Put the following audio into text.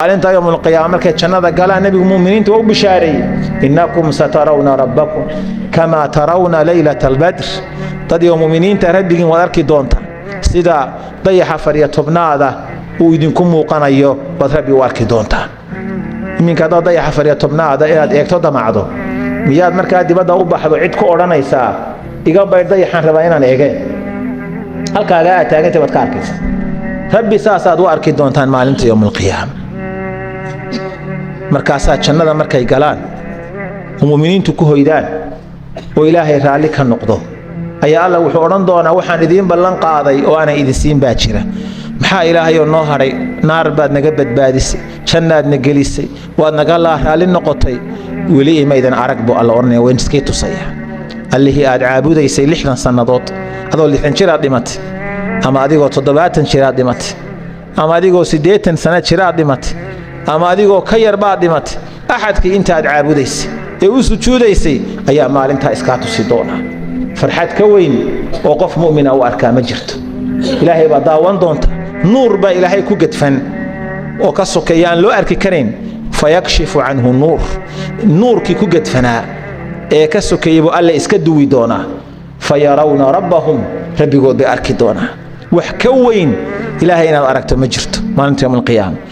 أنت يوم القيامة كجنة قال النبي المؤمنين تو بشاري إنكم سترون ربكم كما ترون ليلة البدر تدي يوم المؤمنين تربي واركي دونتا سيدا ضيح فريتبنا هذا ويدينكم موقنا بتربي واركي دونتا من كذا ضيح فريتبنا هذا إلى إكتودا معه مياد مركز دي بدأ أوبحه عدكو أورانا يسا إيجاب بيرضيح عن ربعنا نيجي هل كلا تاجت بتكاركس ربي ساساد واركي دونتا مالنت يوم القيامة markaasaa jannada markay galaan muuminiintu ku hoydaan oo ilaahay raali ka noqdo ayaa Allah wuxuu oran doonaa waxaan idin ballan qaaday oo aan idin siin baa jira maxaa ilaahay oo noo haray naar baad naga badbaadisay jannaad na gelisay waad naga raali noqotay weli imaydan arag buu Allah ornay waan iskii tusaya allihii aad caabudaysay 60 sanadood adoo 60 jir aad dhimatay ama adigoo 70 jir aad dhimatay ama adigoo 80 sano jir aad dhimatay ama adigoo ka yar baad dhimatay axadkii inta aad caabudaysay ee u sujuudaysay ayaa maalinta iska tusi doona farxad ka weyn oo qof muumina u arkaa ma jirto ilaahay baa daawan doonta nuur baa ilaahay ku gadfan oo ka sokeeyaan loo arki karin fayakshifu anhu nuurkii ku gadfanaa ee ka sokeeyay alla iska duwi doona fayarawna rabbahum rabbigood bay arki doona wax ka weyn ilaahay inaad aragto ma jirto maalinta yawm alqiyaamah